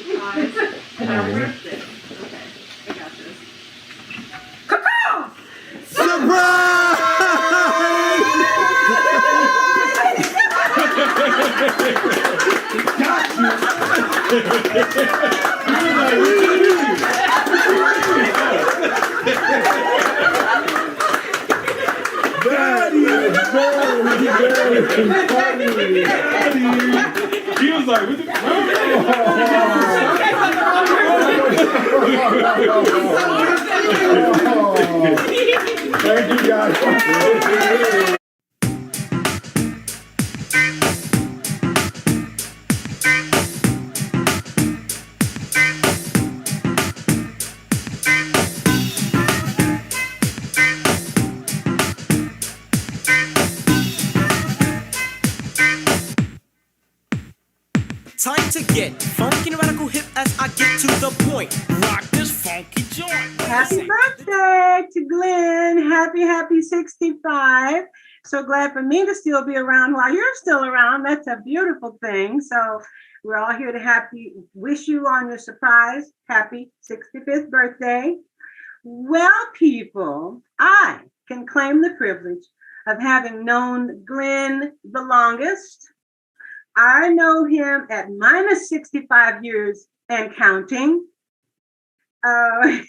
Surprise. Our birthday. Okay, I got this. Caw-caw! He was like, what the Thank you guys. Time to get funky and radical hip as I get to the point. Rock this funky joint. Happy birthday to Glynn. Happy 65. So glad for me to still be around while you're still around. That's a beautiful thing. So we're all here to wish you on your surprise happy 65th birthday. Well, people, I can claim the privilege of having known Glynn the longest. I know him at minus 65 years and counting. And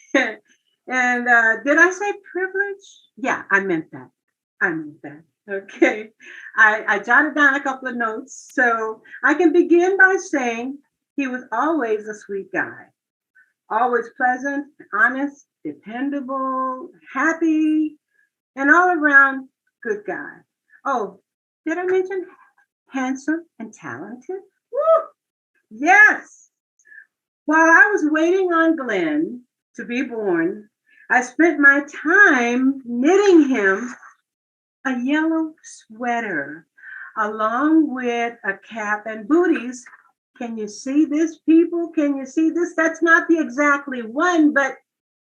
did I say privilege? Yeah, I meant that. Okay. I jotted down a couple of notes. So I can begin by saying he was always a sweet guy, always pleasant, honest, dependable, happy, and all around good guy. Oh, did I mention handsome and talented? Woo! Yes. While I was waiting on Glynn to be born, I spent my time knitting him a yellow sweater along with a cap and booties. Can you see this, people? Can you see this? That's not the exactly one, but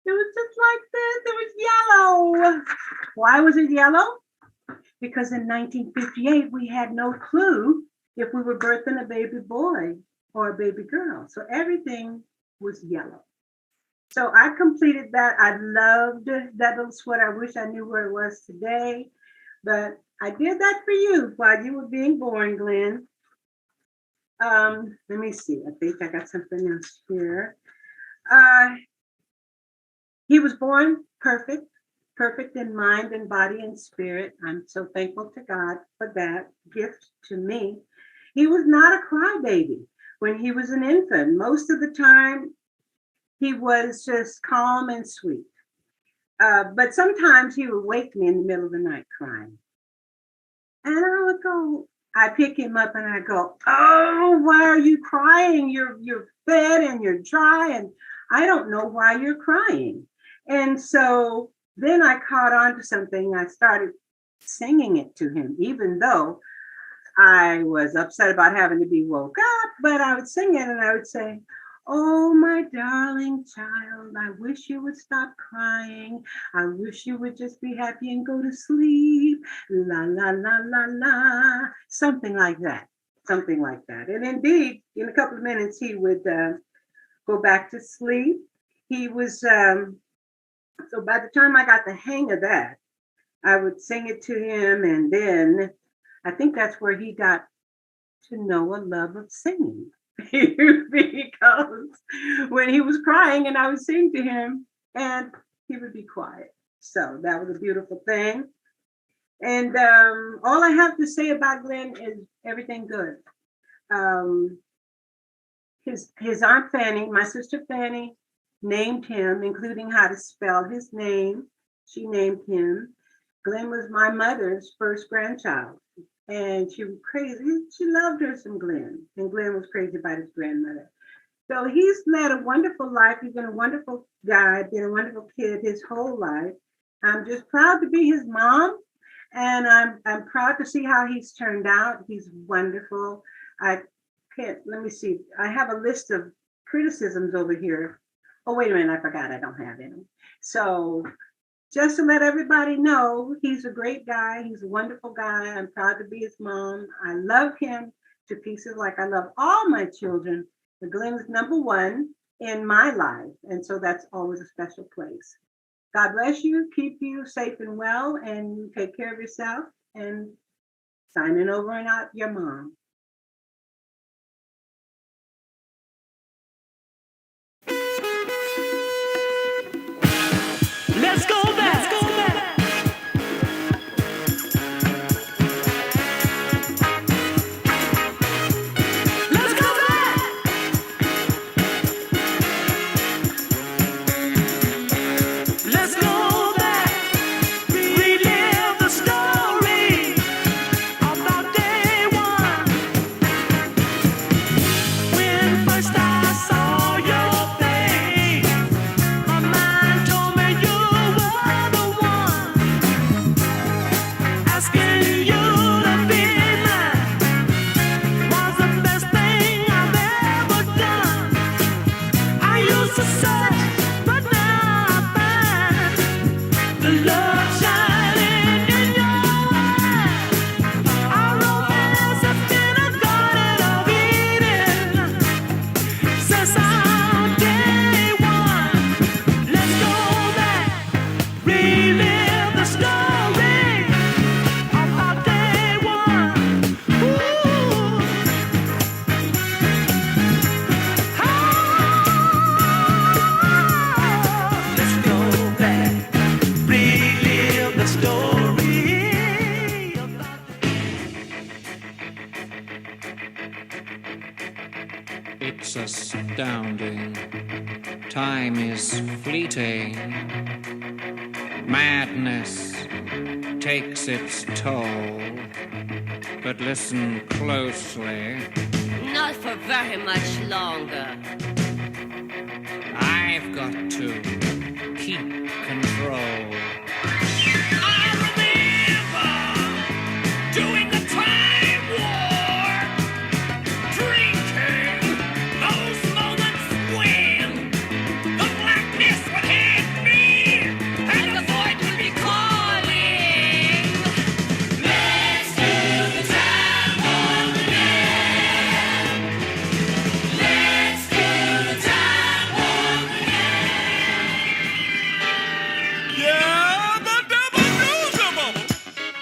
it was just like this. It was yellow. Why was it yellow? Because in 1958, we had no clue if we were birthing a baby boy or a baby girl. So everything was yellow. So I completed that. I loved that little sweater. I wish I knew where it was today, but I did that for you while you were being born, Glynn. Let me see. I think I got something else here. He was born perfect in mind and body and spirit. I'm so thankful to God for that gift to me. He was not a crybaby when he was an infant. Most of the time, he was just calm and sweet. But sometimes he would wake me in the middle of the night crying. And I pick him up and I go, oh, why are you crying? You're fed and you're dry and I don't know why you're crying. And so then I caught on to something. I started singing it to him, even though I was upset about having to be woke up, but I would sing it and I would say, oh, my darling child, I wish you would stop crying. I wish you would just be happy and go to sleep. La, la, la, la, la. Something like that. And indeed, in a couple of minutes, he would go back to sleep. He was, so by the time I got the hang of that, I would sing it to him. And then I think that's where he got to know a love of singing. Because when he was crying and I would sing to him and he would be quiet. So that was a beautiful thing. And all I have to say about Glynn is everything good. His Aunt Fanny, my sister Fanny, named him, including how to spell his name. She named him. Glynn was my mother's first grandchild. And she was crazy. She loved her some Glynn. And Glynn was crazy about his grandmother. So he's led a wonderful life. He's been a wonderful guy, been a wonderful kid his whole life. I'm just proud to be his mom. And I'm proud to see how he's turned out. He's wonderful. Let me see. I have a list of criticisms over here. Oh, wait a minute. I forgot. I don't have any. So just to let everybody know, he's a great guy. He's a wonderful guy. I'm proud to be his mom. I love him to pieces like I love all my children But Glynn is number one in my life. And so that's always a special place. God bless you, keep you safe and well, and you take care of yourself. And signing over and out, your mom. Let's go back. Let's go back. Let's go back. Let's go back. Relive the story about day one. When first I saw your face, my mind told me you were the one, asking you to be mine was the best thing I've ever done. I used to search, but now I find the love shining in your eyes. Our romance has been a garden of Eden since our day one. Let's go back, relive the story about day one. Ooh. Let's go back, relive the story about. It's astounding. Time is fleeting. Madness takes its toll. But listen closely. Not for very much longer. I've got to keep control. I remember doing the time war, drinking those moments when the blackness would hit me and the void would be calling. Let's do the time war again. Let's do the time war again. Yeah, the devil knows them all.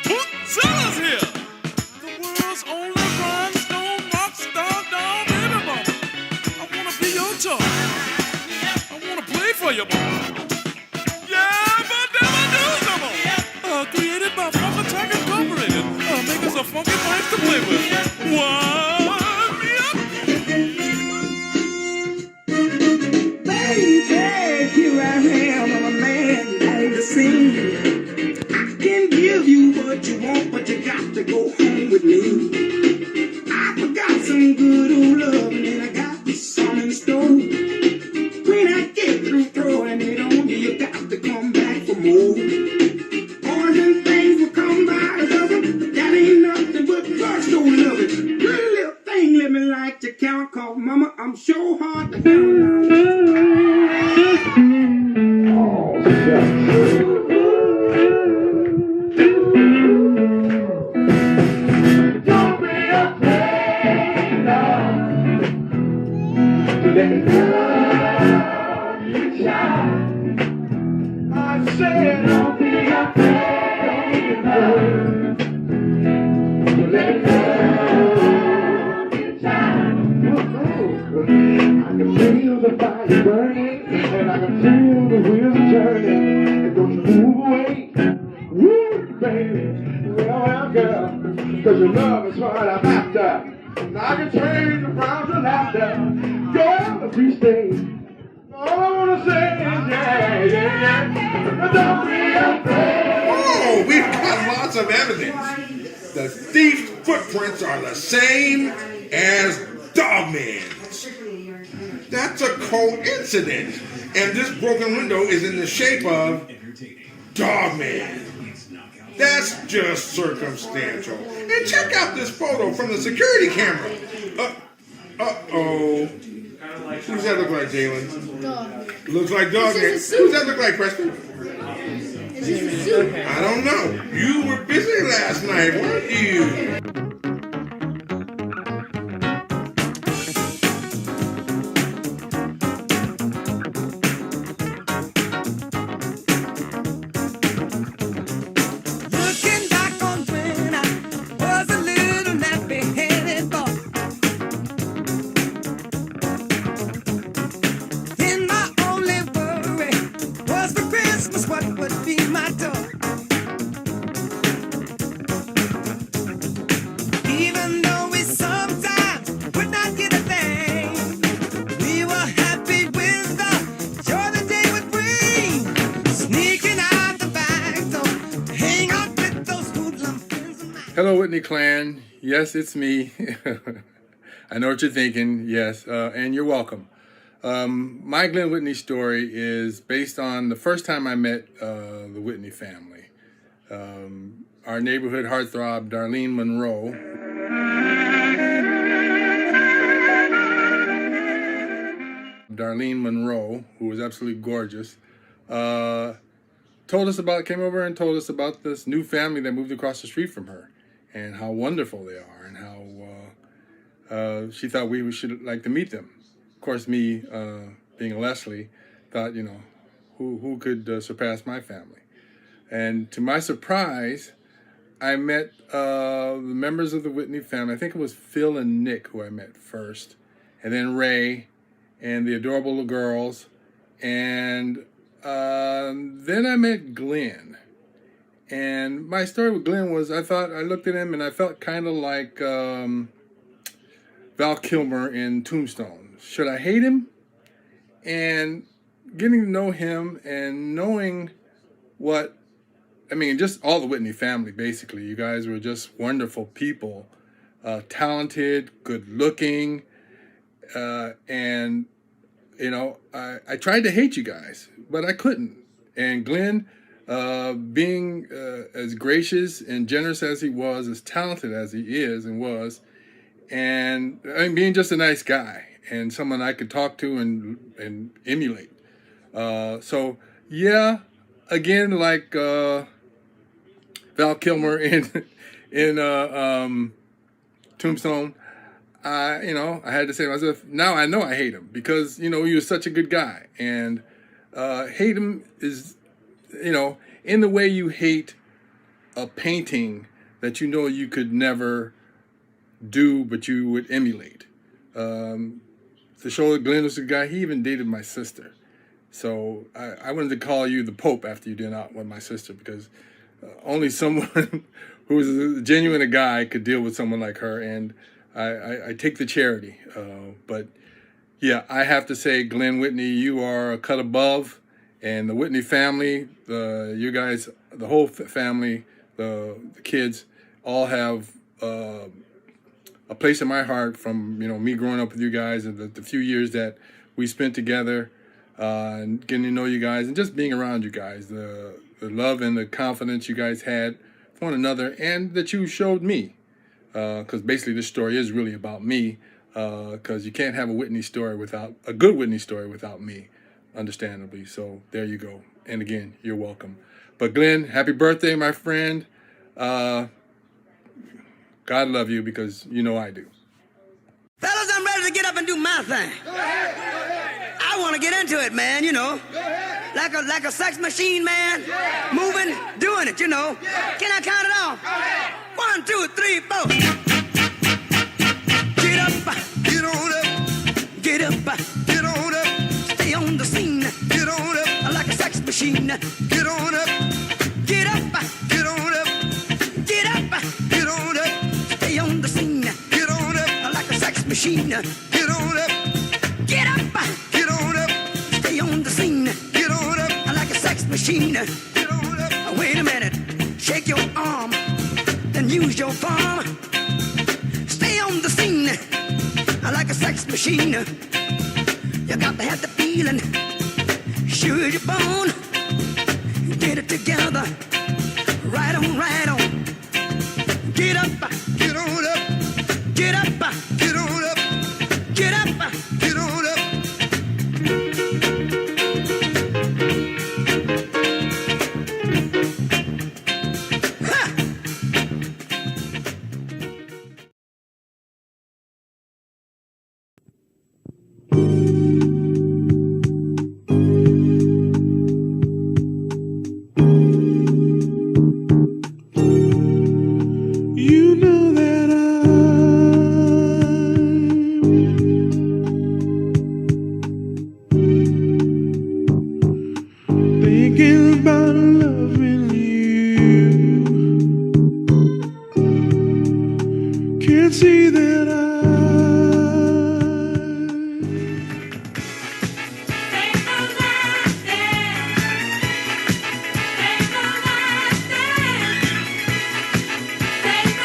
Bootzella's here. The world's only rhinestone rock star doll baby mama. I wanna be your toy. I wanna play for you, mama. Yeah, the devil knows them all. Created by Funk Attack Incorporated. Make us a funky place to play with. Wind me up. Baby, here I am, I'm a man behind the scene. I can give you what you want, but you got to go home with me. I forgot some good old love, and then I got this some in store. When I get through throwing it on you, you got to come back for more. Boys and things will come by a dozen, but that ain't nothing but God's don't love it. Pretty little thing living like to count, cause mama, I'm sure hard to count. Don't be afraid, love. Let love you shine. I said, don't be afraid, love. Let love you shine. I can feel the fire burning, and I can feel the wheels turning. And don't you move away, woo, baby. Well, girl, 'cause your love is what I'm after. And I can change around to laughter. Girl, if we stay, all I wanna say is yeah. Don't be afraid. Oh, we've got lots of evidence. The thief's footprints are the same as Dogman's. That's a coincidence. And this broken window is in the shape of Dogman. That's just circumstantial. And check out this photo from the security camera. Uh-oh. Who's that look like, Jalen? Looks like Dogman. Who's that look like, Preston? I don't know. You were busy last night, weren't you? Hello, Whitney Clan. Yes, it's me. I know what you're thinking. Yes, and you're welcome. My Glynn Whitney story is based on the first time I met the Whitney family. Our neighborhood heartthrob, Darlene Monroe. Darlene Monroe, who was absolutely gorgeous, came over and told us about this new family that moved across the street from her, and how wonderful they are, and how she thought we should like to meet them. Of course, me, being a Leslie, thought, who could surpass my family? And to my surprise, I met the members of the Whitney family. I think it was Phil and Nick who I met first, and then Ray, and the adorable little girls, and then I met Glynn. And my story with Glynn was, I looked at him and I felt kind of like Val Kilmer in Tombstone. Should I hate him? And getting to know him and knowing just all the Whitney family, basically. You guys were just wonderful people, talented, good looking, and I tried to hate you guys, but I couldn't. And Glynn, being as gracious and generous as he was, as talented as he is and was, and being just a nice guy and someone I could talk to and emulate. So yeah, again, like Val Kilmer in Tombstone, I had to say to myself, now I know I hate him, because he was such a good guy. And hate him is, in the way you hate a painting that you could never do, but you would emulate. To show that Glynn was a guy, he even dated my sister. So I wanted to call you the Pope after you did out with my sister, because only someone who was a genuine guy could deal with someone like her. And I take the charity. But yeah, I have to say, Glynn Whitney, you are a cut above. And the Whitney family, you guys, the whole family, the kids, all have a place in my heart from me growing up with you guys, and the few years that we spent together, and getting to know you guys and just being around you guys, the love and the confidence you guys had for one another, and that you showed me, because basically this story is really about me, because you can't have a good Whitney story without me, understandably. So there you go. And again, you're welcome. But Glynn, happy birthday, my friend. God love you, because I do. Fellas, I'm ready to get up and do my thing. I want to get into it, man, like a sex machine, man. Moving, doing it, Can I count it off? 1, 2, 3, 4. Get up, get on up, get up, get on up. Stay on the scene, get on up, like a sex machine. Get on up, get up, get on up, get up, get on up. Stay on the scene, get on up, like a sex machine. Get on up, get up, get on up. Stay on the scene, get on up, like a sex machine. Get on up. Wait a minute, shake your arm, then use your palm. Stay on the scene, like a sex machine. You got to have the feeling, sure you're born. Get it together, right on, right on. Get up, get on up, get up, get on up, get up, get on up. Ha! You know that I'm thinking about loving you. Can't see that Take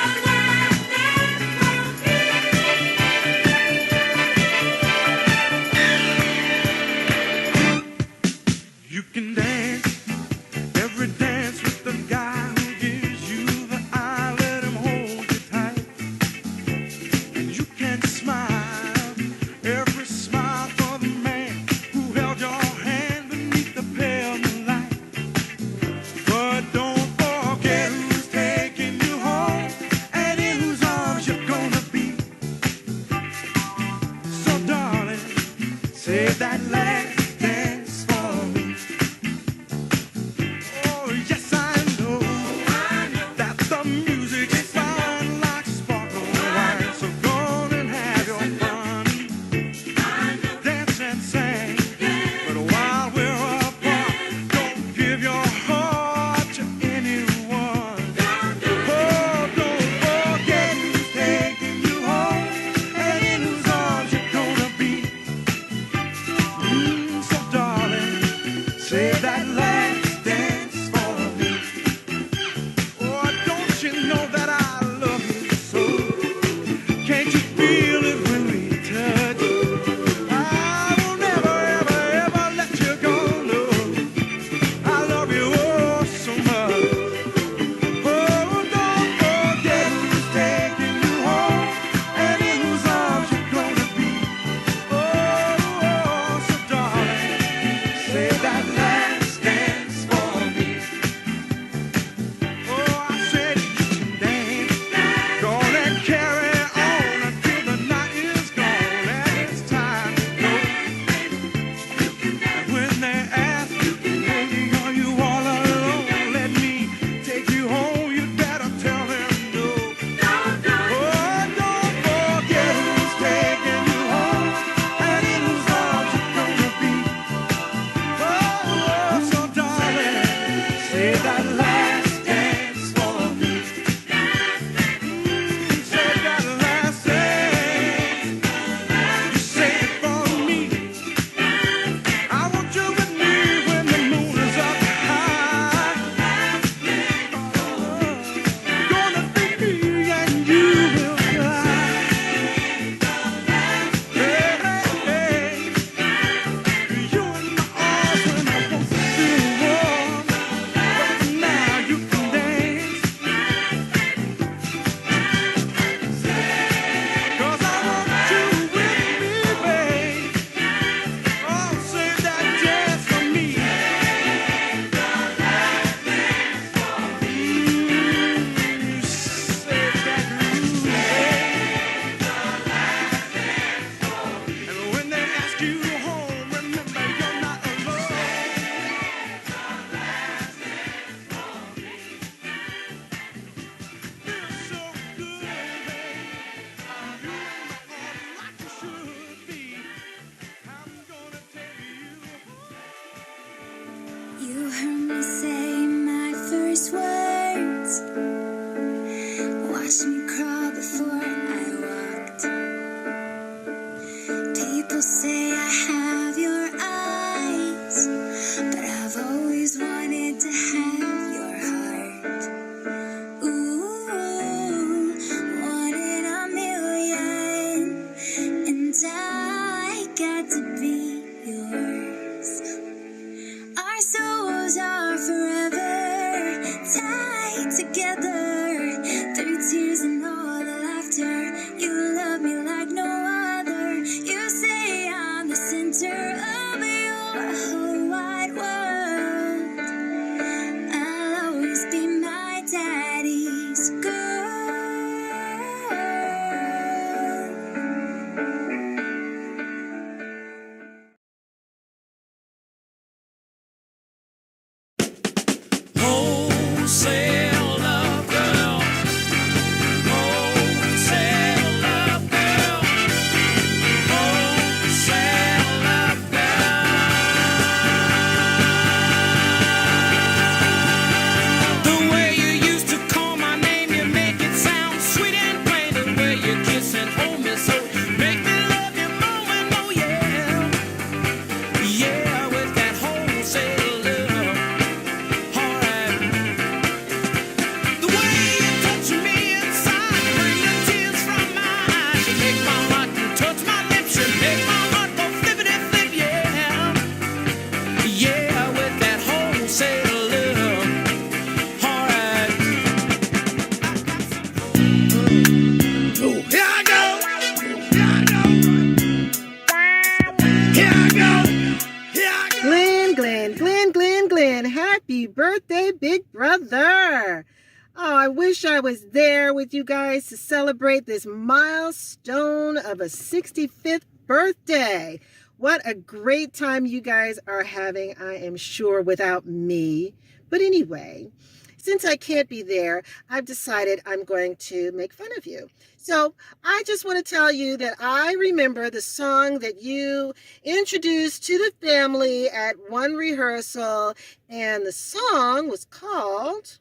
I was there with you guys to celebrate this milestone of a 65th birthday. What a great time you guys are having, I am sure, without me. But anyway, since I can't be there, I've decided I'm going to make fun of you. So I just want to tell you that I remember the song that you introduced to the family at one rehearsal, and the song was called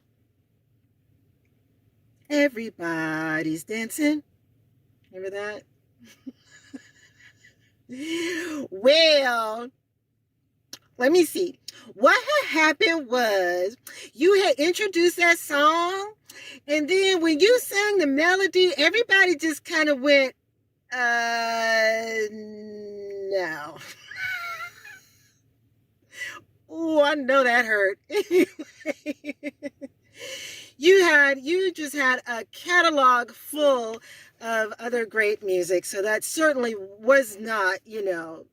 Everybody's Dancing. Remember that? Well, let me see. What had happened was you had introduced that song, and then when you sang the melody, everybody just kind of went, no. Oh, I know that hurt. You just had a catalog full of other great music, so that certainly was not, the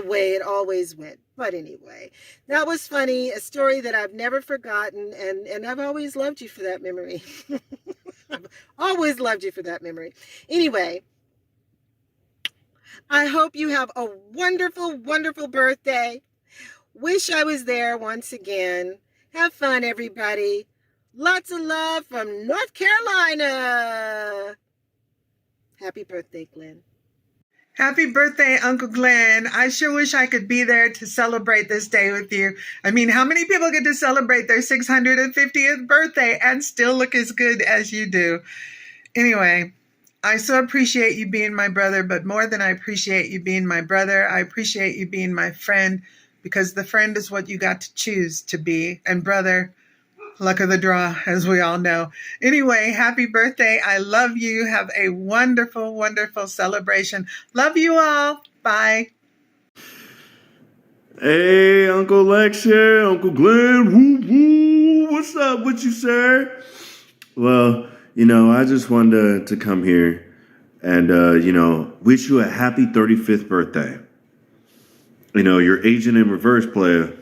way it always went. But anyway, that was funny, a story that I've never forgotten, and I've always loved you for that memory. I've always loved you for that memory. Anyway, I hope you have a wonderful, wonderful birthday. Wish I was there once again. Have fun, everybody. Lots of love from North Carolina. Happy birthday, Glynn. Happy birthday, Uncle Glenn. I sure wish I could be there to celebrate this day with you. I mean, how many people get to celebrate their 650th birthday and still look as good as you do? Anyway, I so appreciate you being my brother, but more than I appreciate you being my brother, I appreciate you being my friend, because the friend is what you got to choose to be. And brother, luck of the draw, as we all know. Anyway, happy birthday. I love you. Have a wonderful, wonderful celebration. Love you all. Bye. Hey, Uncle Lex here, Uncle Glenn. Woo woo. What's up with you, sir? Well, I just wanted to come here and, wish you a happy 35th birthday. Your agent in reverse, player.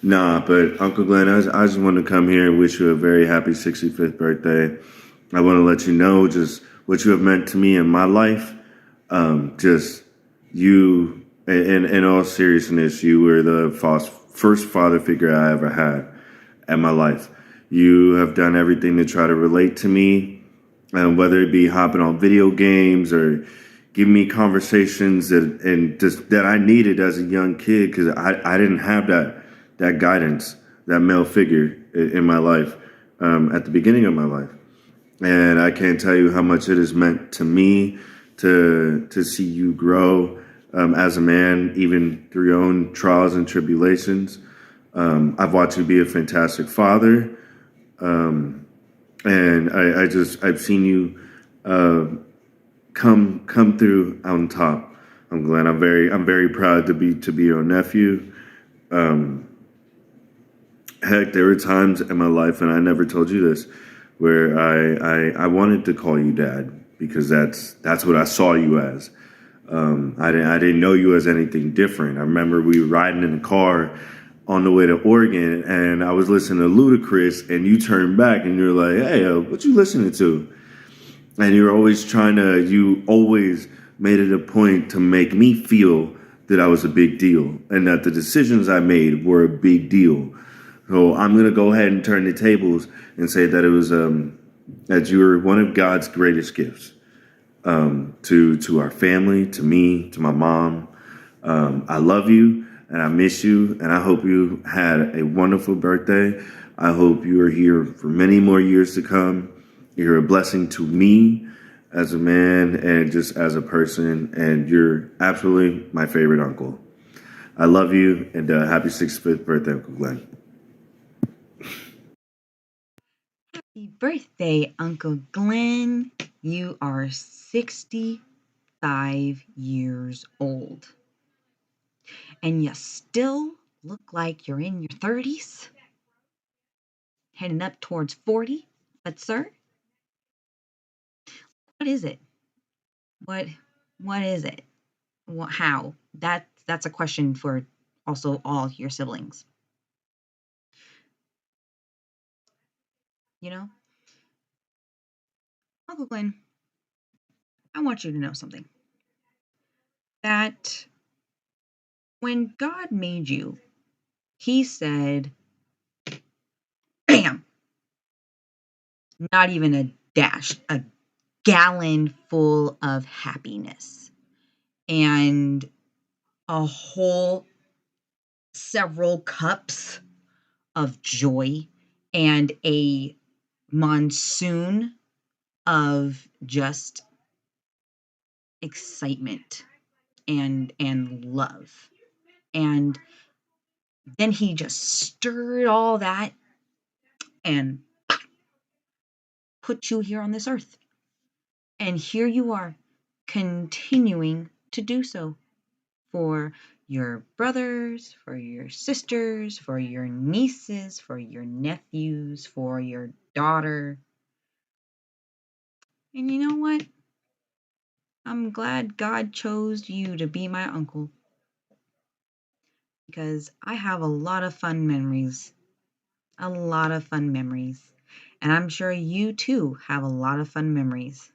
Nah, but Uncle Glenn, I just wanted to come here and wish you a very happy 65th birthday. I want to let you know just what you have meant to me in my life. Just you, in all seriousness, you were the first father figure I ever had in my life. You have done everything to try to relate to me, whether it be hopping on video games or giving me conversations that I needed as a young kid, because I didn't have that guidance, that male figure in my life at the beginning of my life. And I can't tell you how much it has meant to me to see you grow as a man, even through your own trials and tribulations. I've watched you be a fantastic father. And I've seen you come through on top. I'm glad. I'm very proud to be your nephew. Heck, there were times in my life, and I never told you this, where I wanted to call you Dad, because that's what I saw you as. I didn't know you as anything different. I remember we were riding in the car on the way to Oregon, and I was listening to Ludacris, and you turned back and you're like, "Hey, what you listening to?" And you always made it a point to make me feel that I was a big deal and that the decisions I made were a big deal. So I'm going to go ahead and turn the tables and say that it was that you were one of God's greatest gifts to our family, to me, to my mom. I love you and I miss you, and I hope you had a wonderful birthday. I hope you are here for many more years to come. You're a blessing to me as a man and just as a person, and you're absolutely my favorite uncle. I love you, and happy 65th birthday, Uncle Glenn. Happy birthday, Uncle Glenn. You are 65 years old. And you still look like you're in your 30s, heading up towards 40. But sir, what is it? What is it? How? That's a question for also all your siblings. Uncle Glynn, I want you to know something. That when God made you, he said, bam, not even a dash, a gallon full of happiness and a whole several cups of joy and a monsoon of just excitement and love. And then he just stirred all that and put you here on this earth. And here you are, continuing to do so for your brothers, for your sisters, for your nieces, for your nephews, for your daughter. And you know what? I'm glad God chose you to be my uncle, because I have a lot of fun memories. A lot of fun memories. And I'm sure you too have a lot of fun memories.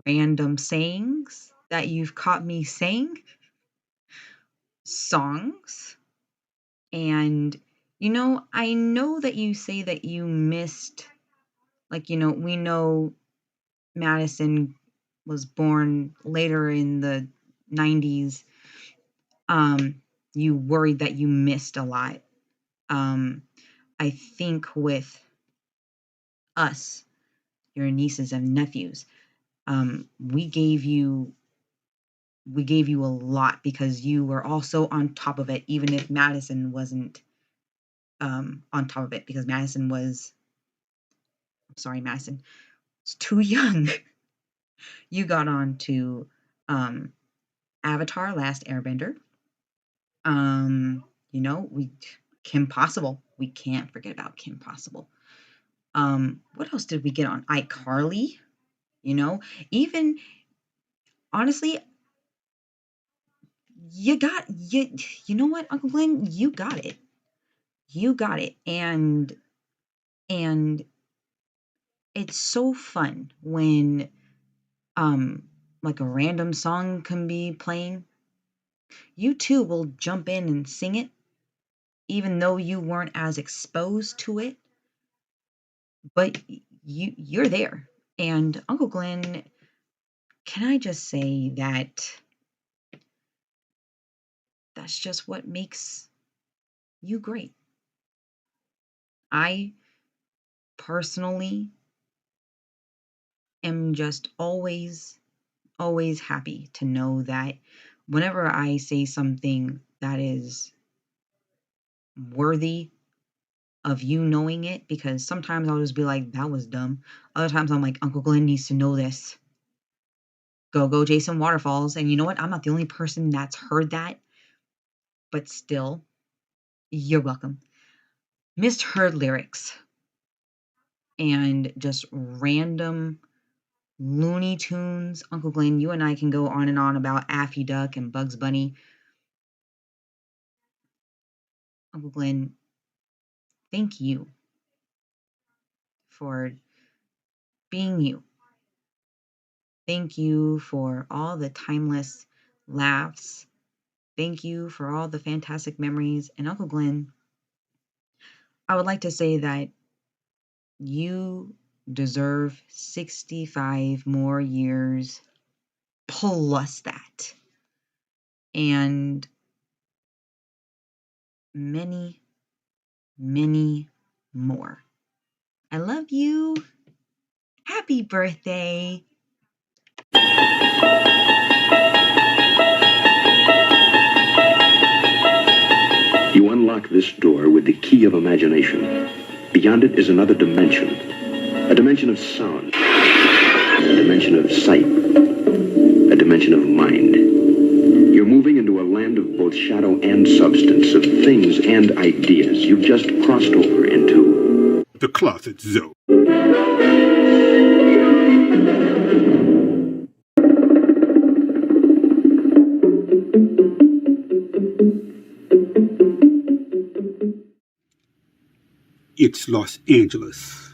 Random sayings that you've caught me saying, songs. And, I know that you say that you missed, we know Madison was born later in the 90s. You worried that you missed a lot. I think with us, your nieces and nephews, we gave you a lot because you were also on top of it, even if Madison wasn't on top of it, because Madison was too young. You got on to Avatar Last Airbender. Kim Possible. We can't forget about Kim Possible. What else did we get on? iCarly. Even honestly, you know what, Uncle Glynn, you got it. And it's so fun when like a random song can be playing. You too will jump in and sing it, even though you weren't as exposed to it, but you're there. And Uncle Glynn, can I just say that that's just what makes you great. I personally am just always happy to know that whenever I say something that is worthy of you knowing it, because sometimes I'll just be like, that was dumb. Other times I'm like, Uncle Glynn needs to know this. Go Jason Waterfalls. And you know what? I'm not the only person that's heard that, but still, you're welcome. Misheard lyrics and just random Looney Tunes. Uncle Glynn, you and I can go on and on about Affy Duck and Bugs Bunny. Uncle Glynn, thank you for being you. Thank you for all the timeless laughs. Thank you for all the fantastic memories. And Uncle Glynn, I would like to say that you deserve 65 more years plus that. And many, many more. I love you. Happy birthday. You unlock this door with the key of imagination. Beyond it is another dimension. A dimension of sound. A dimension of sight. A dimension of mind. You're moving into a land of both shadow and substance, of things and ideas. You've just crossed over into the Closet Zone. It's Los Angeles.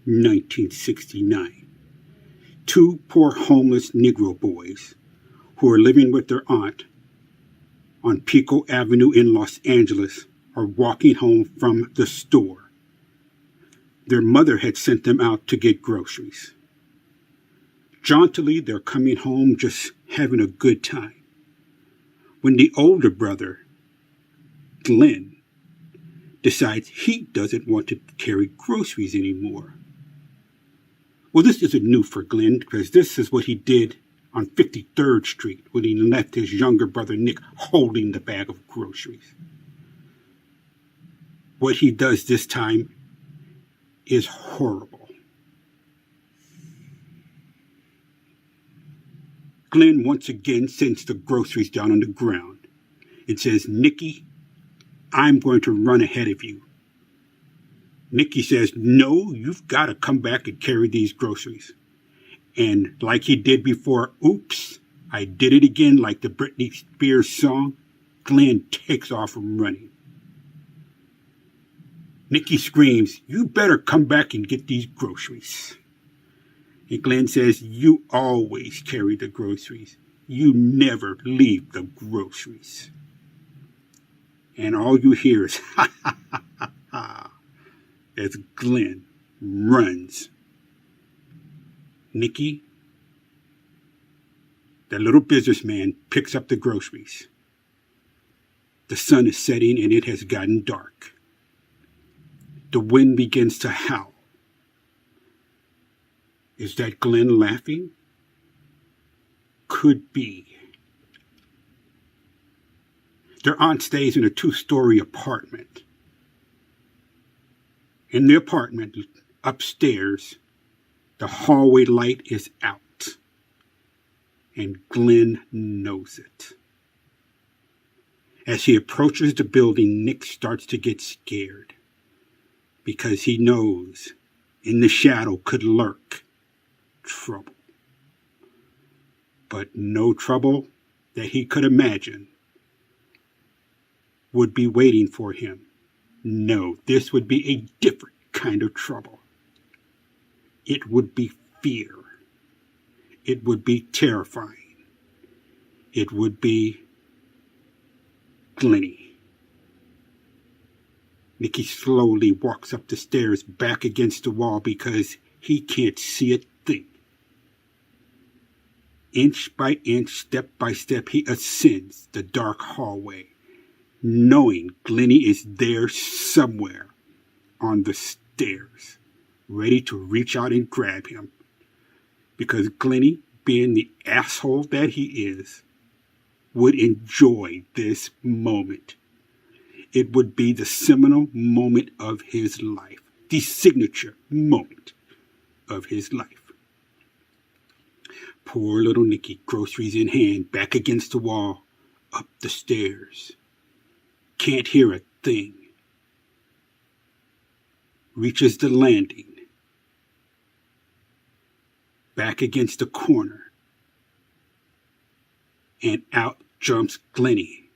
1969. Two poor homeless Negro boys who are living with their aunt on Pico Avenue in Los Angeles are walking home from the store. Their mother had sent them out to get groceries. Jauntily, they're coming home just having a good time, when the older brother, Glynn, decides he doesn't want to carry groceries anymore. Well, this isn't new for Glynn, because this is what he did on 53rd Street when he left his younger brother Nick holding the bag of groceries. What he does this time is horrible. Glynn once again sends the groceries down on the ground and says, "Nicky, I'm going to run ahead of you." Nicky says, "No, you've got to come back and carry these groceries." And like he did before, "Oops, I did it again," like the Britney Spears song, Glynn takes off running. Nicky screams, "You better come back and get these groceries." And Glynn says, "You always carry the groceries. You never leave the groceries." And all you hear is, "Ha, ha, ha, ha, ha," as Glynn runs. Nicky, the little businessman, picks up the groceries. The sun is setting and it has gotten dark. The wind begins to howl. Is that Glynn laughing? Could be. Their aunt stays in a 2-story apartment. In the apartment, upstairs, the hallway light is out. And Glynn knows it. As he approaches the building, Nick starts to get scared, because he knows in the shadow could lurk trouble. But no trouble that he could imagine would be waiting for him. No, this would be a different kind of trouble. It would be fear. It would be terrifying. It would be Glynny. Nicky slowly walks up the stairs back against the wall because he can't see a thing. Inch by inch, step by step, he ascends the dark hallway, knowing Glynny is there somewhere on the stairs, ready to reach out and grab him. Because Glynny, being the asshole that he is, would enjoy this moment. It would be the seminal moment of his life, the signature moment of his life. Poor little Nicky, groceries in hand, back against the wall, up the stairs. Can't hear a thing. Reaches the landing. Back against the corner. And out jumps Glynny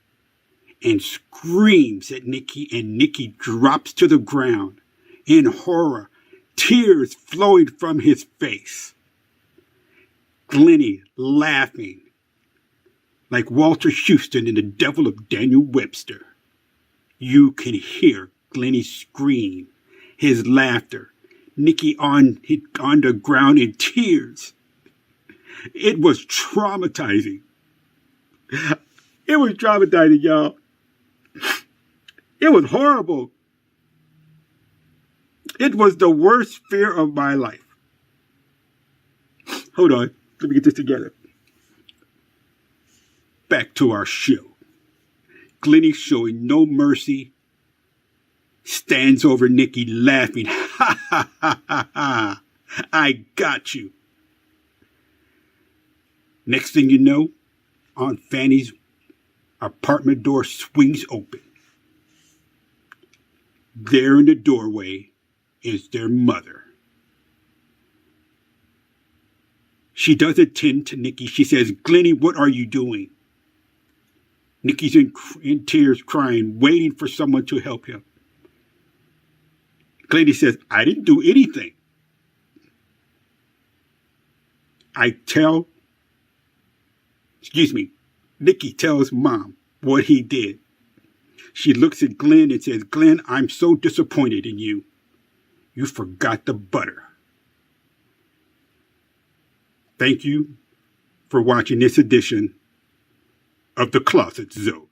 and screams at Nicky, and Nicky drops to the ground in horror, tears flowing from his face. Glynny laughing like Walter Houston in The Devil of Daniel Webster. You can hear Glynny scream, his laughter, Nicky on the ground in tears. It was traumatizing. It was traumatizing, y'all. It was horrible. It was the worst fear of my life. Hold on. Let me get this together. Back to our show. Glynny, showing no mercy, stands over Nicky laughing. Ha ha ha ha ha. I got you. Next thing you know, Aunt Fanny's apartment door swings open. There in the doorway is their mother. She doesn't tend to Nicky. She says, "Glynny, what are you doing?" Nicky's in tears, crying, waiting for someone to help him. Glynny says, "I didn't do anything." Nikki tells Mom what he did. She looks at Glynn and says, Glynn, I'm so disappointed in you. You forgot the butter. Thank you for watching this edition of The Closet Zone.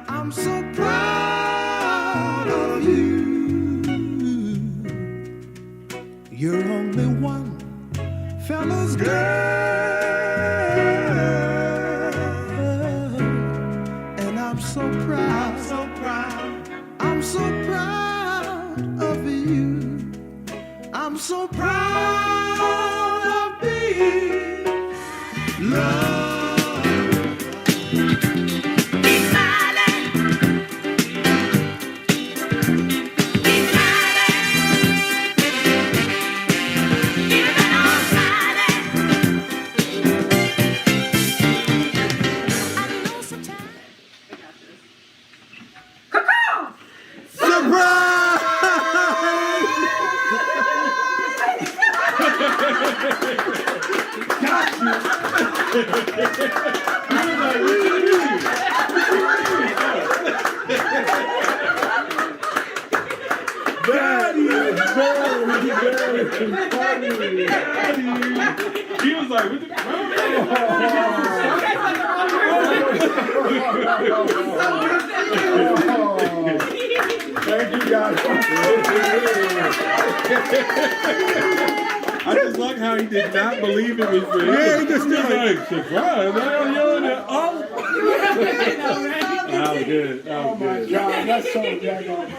I'm so proud of you. You're only one fella's girl, and I'm so proud, I'm so proud of you. I'm so proud of being loved. He was like, what the Thank you, guys. I just like how he did not believe it was real. Yeah, he just was like, surprise, man, yelling at, oh. That was good. Oh my God, that's so daggone.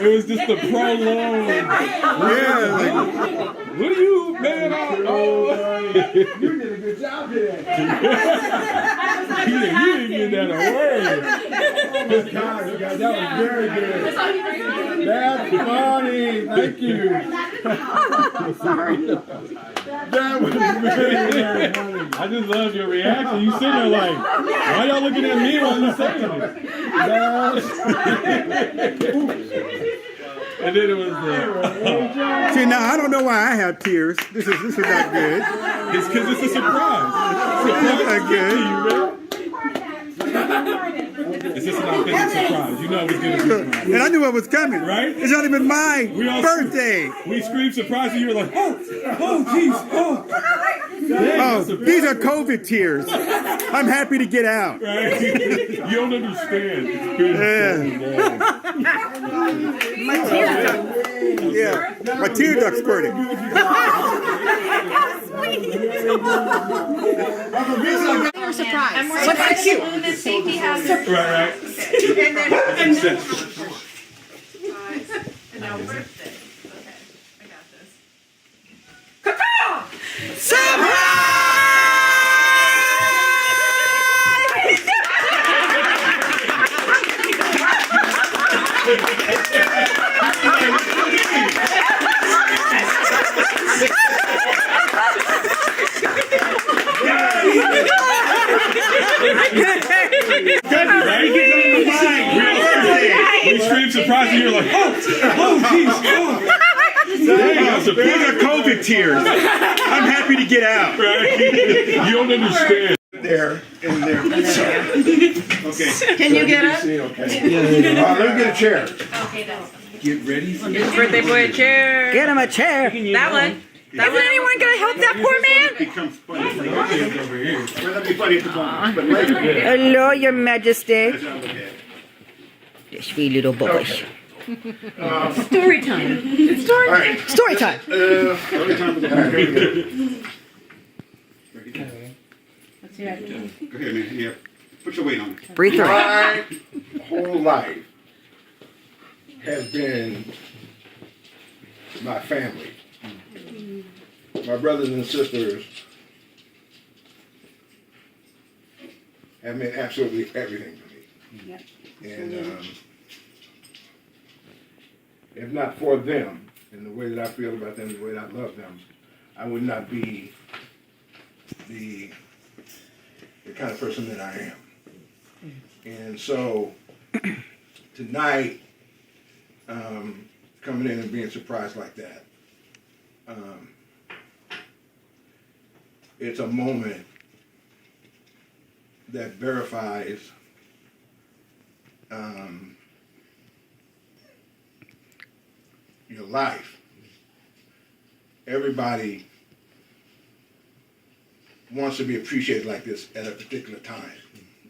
It was just the prolong. Yeah. What are you, man? Oh. You did a good job today. You didn't get that a word. Oh my God, you guys, that was very good. That's funny. Thank you. Sorry. That was very funny. I just love your reaction. You sitting there like, why y'all looking at me while you saying it? And then it was See, now I don't know why I have tears. This is not good. It's because it's a surprise. It's not good. It's just an authentic surprise. You know it's going to be a surprise. And I knew it was coming. Right? It's not even my birthday. We screamed surprise and you were like, oh, jeez, oh. Oh, these are COVID tears. I'm happy to get out. Right? You don't understand. It's good. My tear duct. Yeah, my tear duct squirted. How sweet. You're surprised. But that's cute. Right. And then now birthday. Okay, I got this. Caw-caw! We screamed surprise and you're like, oh, jeez, oh. These are COVID tears. I'm happy to get out. Right? You don't understand. There, and Okay. Can you get up? Okay. Let me get a chair. Okay, that's. Get ready for Get birthday boy a chair. Get him a chair. That one. Isn't anyone gonna help that poor man? Becomes funny for the kids over here. Well, that'd be funny at the moment, but later. Hello, Your Majesty. This sweet little boy. Story time. Story time. Story time for the back. Let's hear it. Go ahead, man. Yeah. Put your weight on it. Breathe through it. My whole life has been my family. My brothers and sisters have meant absolutely everything to me. And if not for them and the way that I feel about them, the way that I love them, I would not be the kind of person that I am. And so tonight, coming in and being surprised like that, it's a moment that verifies your life. Everybody wants to be appreciated like this at a particular time,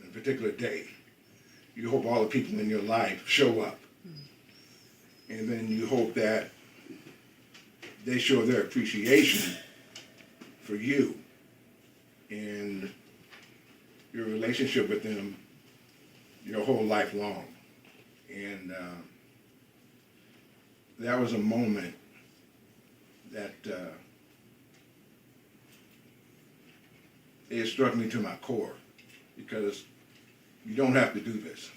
a particular day. You hope all the people in your life show up. And then you hope that they show their appreciation for you and your relationship with them your whole life long. And that was a moment that it struck me to my core, because you don't have to do this.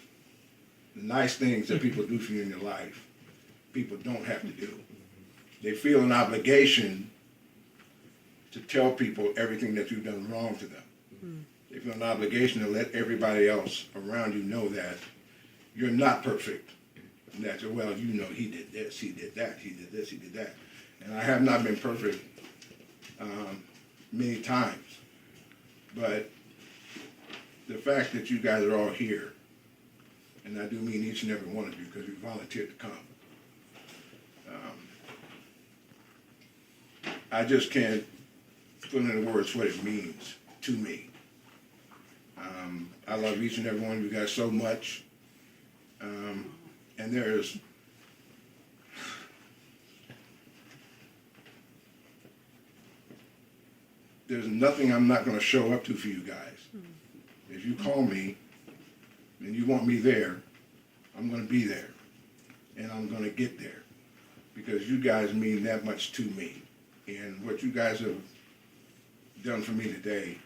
The nice things that people do for you in your life, people don't have to do. They feel an obligation to tell people everything that you've done wrong to them. They feel an obligation to let everybody else around you know that you're not perfect. And that, well, you know, he did this, he did that, he did this, he did that. And I have not been perfect many times. But the fact that you guys are all here, and I do mean each and every one of you because you volunteered to come, I just can't put into words what it means to me. I love each and every one of you guys so much. And there's nothing I'm not going to show up to for you guys. If you call me and you want me there, I'm going to be there. And I'm going to get there. Because you guys mean that much to me. And what you guys have done for me today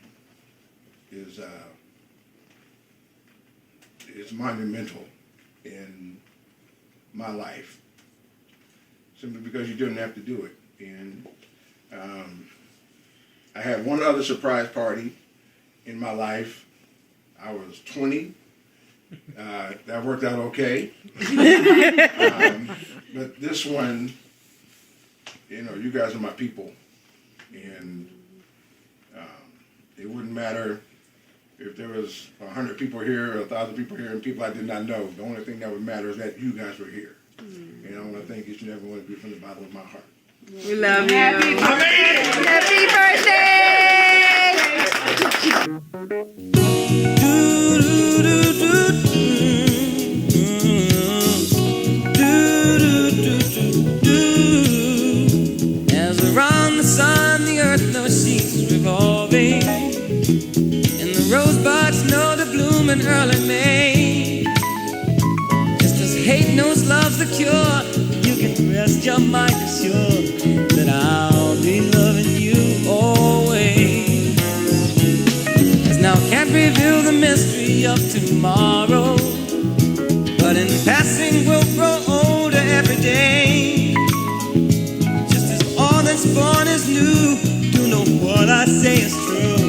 is it's monumental in my life. Simply because you didn't have to do it. And I had one other surprise party in my life. I was 20. That worked out okay. But this one, you know, you guys are my people. And it wouldn't matter if there was 100 people here or 1,000 people here and people I did not know. The only thing that would matter is that you guys were here. And I want to thank each and every one of you from the bottom of my heart. We love you. Happy As around the sun, the earth knows she's revolving, and the rosebuds know to bloom in early May. Just as hate knows love's the cure, you can rest your mind assured that I'll be loving you always. As now can't reveal the mystery of tomorrow, but in passing we'll grow older every day. Just as all that's born is new, you know what I say is true.